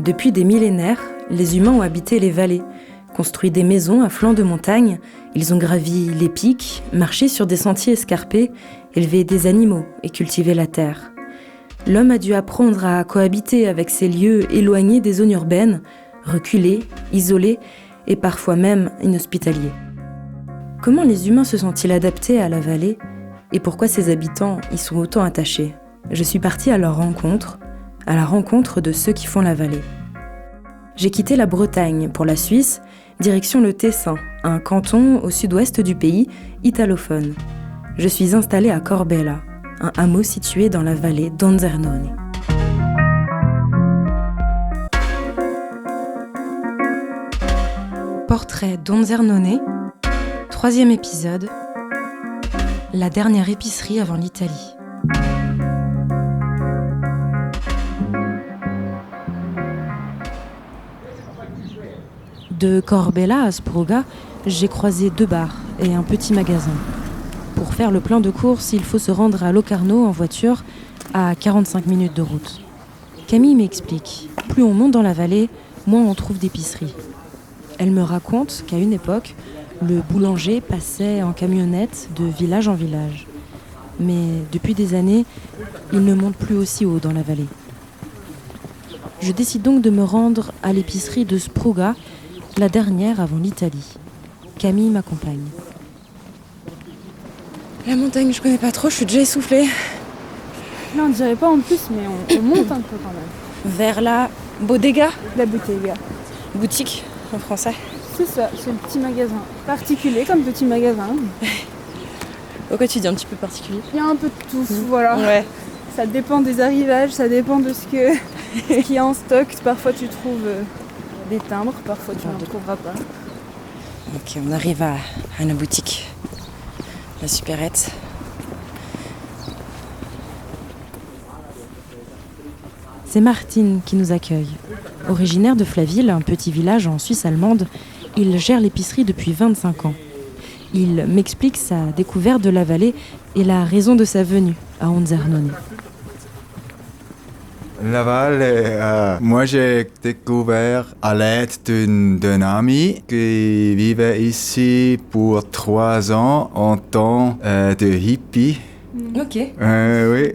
Depuis des millénaires, les humains ont habité les vallées, construit des maisons à flanc de montagne, ils ont gravi les pics, marché sur des sentiers escarpés, élevé des animaux et cultivé la terre. L'homme a dû apprendre à cohabiter avec ces lieux éloignés des zones urbaines, reculés, isolés et parfois même inhospitaliers. Comment les humains se sont-ils adaptés à la vallée et pourquoi ses habitants y sont autant attachés ? Je suis partie à leur rencontre, à la rencontre de ceux qui font la vallée. J'ai quitté la Bretagne pour la Suisse, direction le Tessin, un canton au sud-ouest du pays, italophone. Je suis installée à Corbella, un hameau situé dans la vallée d'Onzernone. Portrait d'Onzernone, 3e épisode, la dernière épicerie avant l'Italie. De Corbella à Spruga, j'ai croisé 2 bars et un petit magasin. Pour faire le plein de courses, il faut se rendre à Locarno en voiture, à 45 minutes de route. Camille m'explique, plus on monte dans la vallée, moins on trouve d'épiceries. Elle me raconte qu'à une époque, le boulanger passait en camionnette de village en village. Mais depuis des années, il ne monte plus aussi haut dans la vallée. Je décide donc de me rendre à l'épicerie de Spruga, la dernière avant l'Italie. Camille m'accompagne. La montagne, je connais pas trop, je suis déjà essoufflée. Non, on dirait pas en plus, mais on monte un peu quand même. Vers la bodega, La bouteille. boutique en français. C'est ça, c'est le petit magasin. Particulier comme petit magasin. Pourquoi tu dis un petit peu particulier ? Il y a un peu de tout, voilà. Ouais. Ça dépend des arrivages, ça dépend de ce qu'il y a en stock. Parfois tu trouves des timbres, parfois tu n'en trouveras pas. Ok, on arrive à la boutique. La supérette. C'est Martine qui nous accueille. Originaire de Flaville, un petit village en Suisse allemande, il gère l'épicerie depuis 25 ans. Il m'explique sa découverte de la vallée et la raison de sa venue à Onzernone. La vallée, moi j'ai découvert à l'aide d'un ami qui vivait ici pour 3 ans en tant de hippie. Ok. Oui,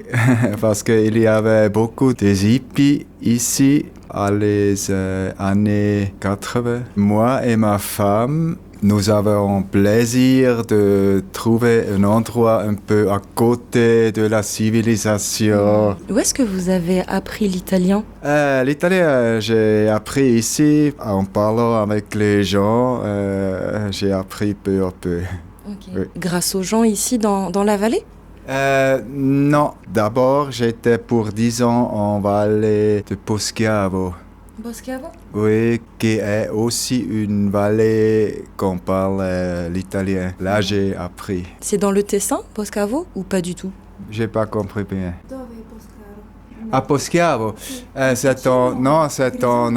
parce qu'il y avait beaucoup de hippies ici à les années 80. Moi et ma femme, nous avons plaisir de trouver un endroit un peu à côté de la civilisation. Où est-ce que vous avez appris l'italien ? L'italien, j'ai appris ici en parlant avec les gens. J'ai appris peu à peu. Okay. Oui. Grâce aux gens ici dans la vallée ? Non. D'abord, j'étais pour 10 ans en vallée de Poschiavo. Poschiavo ? Oui, qui est aussi une vallée qu'on parle l'italien. Là, j'ai appris. C'est dans le Tessin, Poschiavo, ou pas du tout ? J'ai pas compris bien. À Poschiavo, c'est en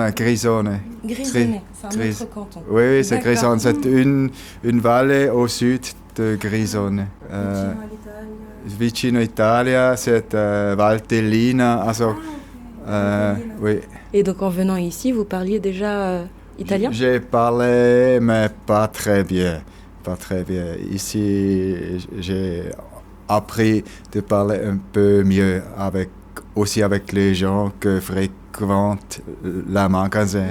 Grisone. Grisone, c'est un autre canton. Oui, c'est D'accord. Grisone. C'est une vallée au sud de Grisone. Vicino Italia, c'est Valtellina. Also, oui. Et donc en venant ici, vous parliez déjà italien ? J'ai parlé, mais pas très bien. Pas très bien. Ici, j'ai appris de parler un peu mieux aussi avec les gens que fréquentent le magasin.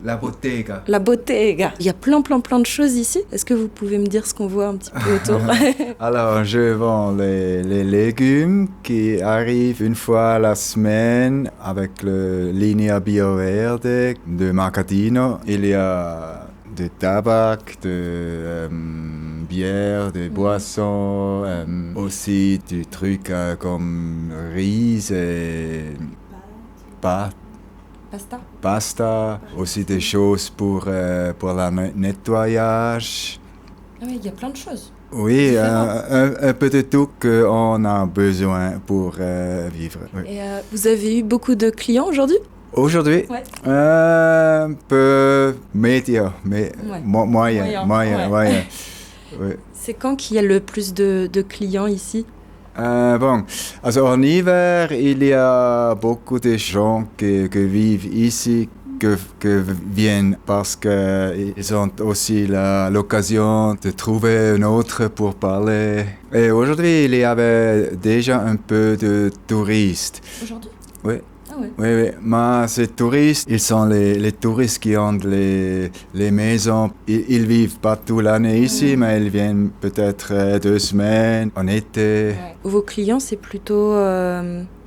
La bottega. La bottega. Il y a plein de choses ici. Est-ce que vous pouvez me dire ce qu'on voit un petit peu autour ? Alors, je vends les légumes qui arrivent une fois la semaine avec le Linea Bio Verde de Macadino. Il y a de tabac, de bière, de boissons, aussi du truc comme riz et pasta, aussi des choses pour le nettoyage. Ah oui, il y a plein de choses. Oui, un peu de tout qu'on a besoin pour vivre. Oui. Et vous avez eu beaucoup de clients aujourd'hui ? Aujourd'hui, Ouais. un peu média, mais Ouais. moyen. Ouais. Oui. C'est quand qu'il y a le plus de clients ici ? Bon, also en hiver, il y a beaucoup de gens qui vivent ici, que viennent parce qu'ils ont aussi l'occasion de trouver un autre pour parler. Et aujourd'hui, il y avait déjà un peu de touristes. Aujourd'hui? Oui. Ah ouais. Oui, mais ces touristes, ils sont les touristes qui ont les maisons. Ils vivent pas toute l'année ici, mais ils viennent peut-être 2 semaines en été. Ouais. Vos clients, c'est plutôt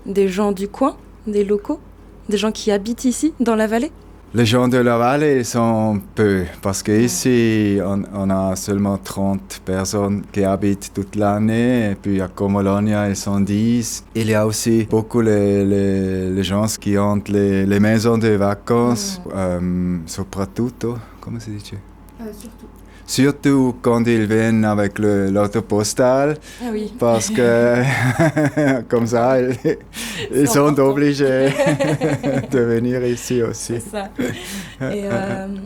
des gens du coin, des locaux, des gens qui habitent ici, dans la vallée? Les gens de la vallée ils sont peu, parce qu'ici, on a seulement 30 personnes qui habitent toute l'année, et puis à Comolonia, ils sont 10. Il y a aussi beaucoup les gens qui ont les maisons de vacances, soprattutto, comment se dit? Surtout. Surtout quand ils viennent avec l'auto postal, Ah oui. parce que comme ça, ils sont obligés de venir ici aussi. C'est ça. Et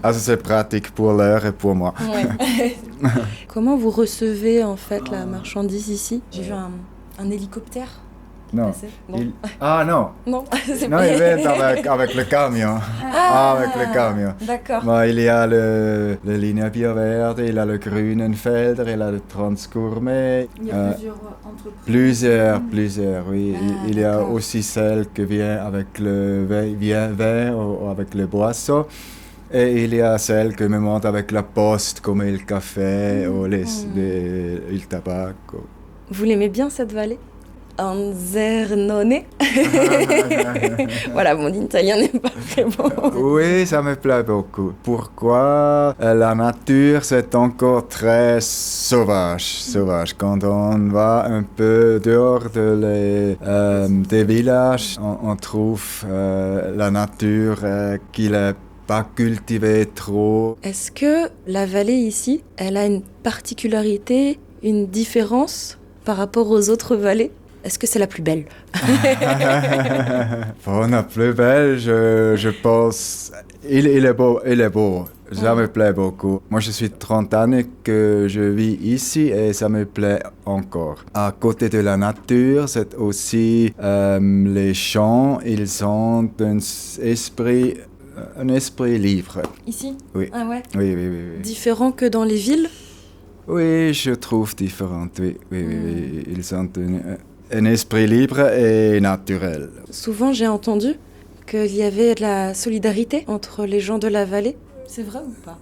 Also c'est pratique pour l'heure et pour moi. ouais. Comment vous recevez en fait la marchandise ici? J'ai vu un hélicoptère Non. passer. Non. Ah non, Non, c'est non, pas... ils viennent avec le camion. Avec le camion. D'accord. Mais il y a le Linea Bio Verde, il y a le Grünenfelder, il y a le Transgourmet. Il y a plusieurs entreprises. Plusieurs, oui. Il y a d'accord. aussi celle qui vient avec le vin ou avec le boisson. Et il y a celle qui me monte avec la poste, comme le café ou le tabac. Vous l'aimez bien cette vallée? Anzernone. Voilà, mon italien n'est pas très bon. Oui, ça me plaît beaucoup. Pourquoi? La nature, c'est encore très sauvage. Quand on va un peu dehors des villages, on trouve la nature qui n'est pas cultivée trop. Est-ce que la vallée ici, elle a une particularité, une différence par rapport aux autres vallées? Est-ce que c'est la plus belle? Bon, la plus belle, je pense, il est beau. Ça me plaît beaucoup. Moi, je suis 30 ans que je vis ici et ça me plaît encore. À côté de la nature, c'est aussi les champs. Ils ont un esprit libre. Ici? Oui. Ah ouais? Oui. Différent que dans les villes? Oui, je trouve différent. Oui. Ils ont un esprit libre et naturel. Souvent, j'ai entendu qu'il y avait de la solidarité entre les gens de la vallée. C'est vrai ou pas?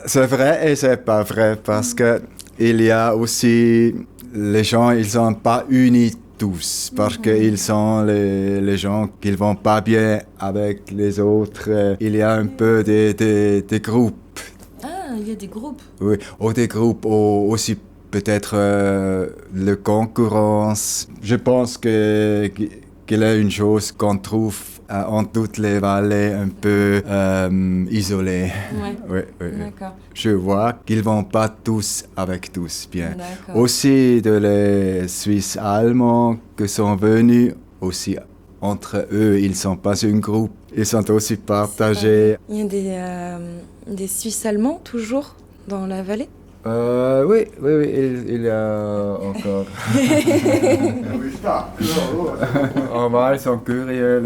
C'est vrai et c'est pas vrai parce que il y a aussi les gens, ils sont pas unis tous parce qu'ils sont les gens qui vont pas bien avec les autres. Il y a un peu des groupes. Ah, il y a des groupes. Oui, ou des groupes, ou aussi peut-être la concurrence. Je pense qu'il y a une chose qu'on trouve en toutes les vallées un peu isolées. Ouais. Oui. D'accord. Je vois qu'ils vont pas tous avec tous bien. D'accord. Aussi de les Suisses allemands qui sont venus aussi entre eux, ils sont pas un groupe, ils sont aussi partagés. Il y a des Suisses allemands toujours dans la vallée? Oui, il y a encore. Oh, bah, ils sont curieux.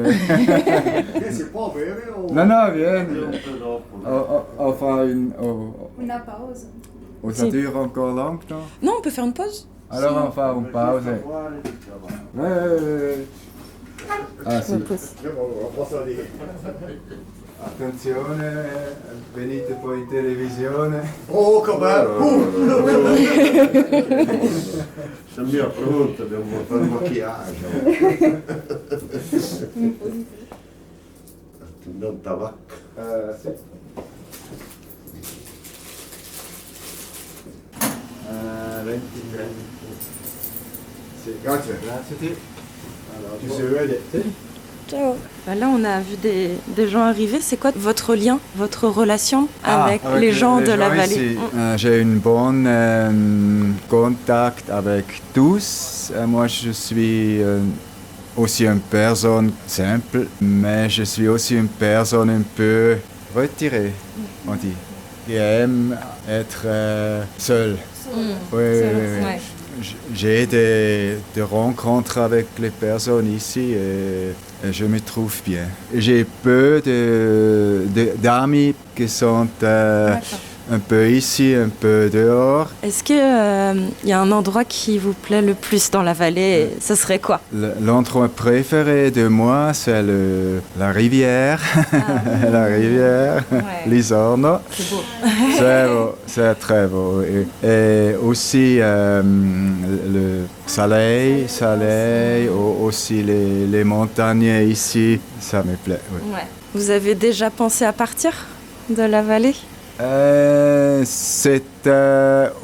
Non, viens. Enfin, Una pause. ça dure encore longtemps. Non, on peut faire une pause? Alors, on fait une pause. Ouais. Ah, si. Attenzione, venite poi in televisione. Oh, che bello! Siamo già pronti, dobbiamo fare il maquillage. Non tabacco. Sì. Sì, grazie. Grazie a te. Allora, ci si vede. Ciao. Bah là, on a vu des gens arriver. C'est quoi votre lien, votre relation avec les gens de la vallée? Ici, j'ai un bon contact avec tous. Moi, je suis aussi une personne simple, mais je suis aussi une personne un peu retirée, on dit, qui aime être seule. Oui, oui, oui, oui. Ouais. J'ai des rencontres avec les personnes ici et je me trouve bien. J'ai peu d'amis qui sont un peu ici, un peu dehors. Est-ce qu'il y a un endroit qui vous plaît le plus dans la vallée? Ce serait quoi? L'endroit préféré de moi, c'est la rivière. La rivière, l'Isorno. C'est beau. C'est beau, c'est très beau. Et aussi le soleil, aussi les montagnes ici, ça me plaît. Oui. Ouais. Vous avez déjà pensé à partir de la vallée? C'est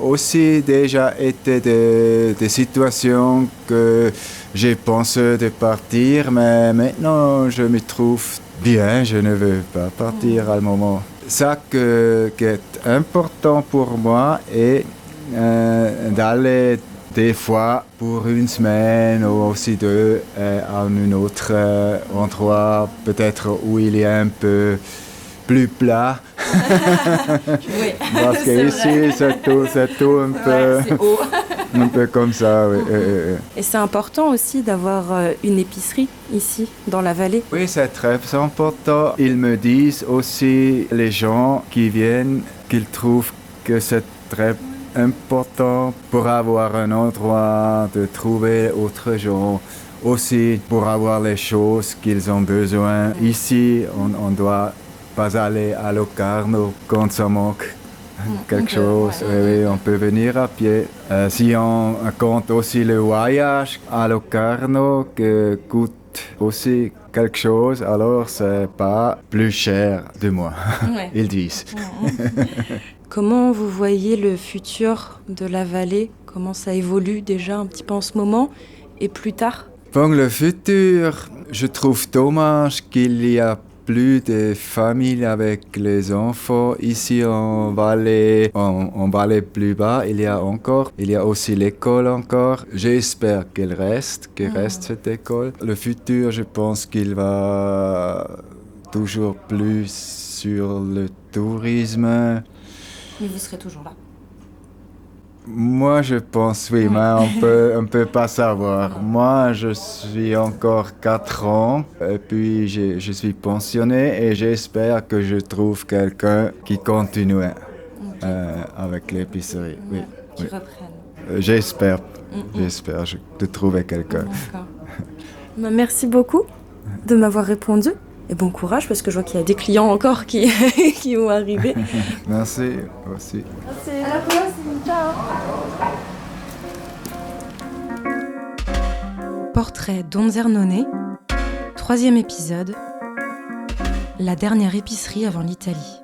aussi déjà été des situations que j'ai pensé de partir, mais maintenant je me trouve bien, je ne veux pas partir à le moment. Ça qui est important pour moi est d'aller des fois pour une semaine ou aussi deux à un autre endroit, peut-être où il y a un peu plus plat. Oui, Parce qu'ici, c'est tout un peu, c'est haut. un peu comme ça. Oui. Et c'est important aussi d'avoir une épicerie ici, dans la vallée. Oui, c'est très important. Ils me disent aussi, les gens qui viennent, qu'ils trouvent que c'est très important pour avoir un endroit de trouver autre gens. Aussi, pour avoir les choses qu'ils ont besoin. Ici, on doit pas aller à Locarno quand ça manque quelque chose. Oui, on peut venir à pied. Si on compte aussi le voyage à Locarno qui coûte aussi quelque chose, alors c'est pas plus cher de moi, ils disent. Comment vous voyez le futur de la vallée? Comment ça évolue déjà un petit peu en ce moment et plus tard? Pour le futur, je trouve dommage qu'il y a plus de familles avec les enfants. Ici en vallée plus bas, il y a aussi l'école encore. J'espère qu'elle reste cette école. Le futur, je pense qu'il va toujours plus sur le tourisme. Mais vous serez toujours là. Moi, je pense, oui, mais on peut pas savoir. Moi, je suis encore 4 ans, et puis je suis pensionné, et j'espère que je trouve quelqu'un qui continue avec l'épicerie. Oui, Qui reprenne. J'espère de trouver quelqu'un. Bah, merci beaucoup de m'avoir répondu. Et bon courage, parce que je vois qu'il y a des clients encore qui vont arriver. Merci aussi. Merci. À la prochaine. Ciao. Portrait d'Onzernone, 3e épisode, la dernière épicerie avant l'Italie.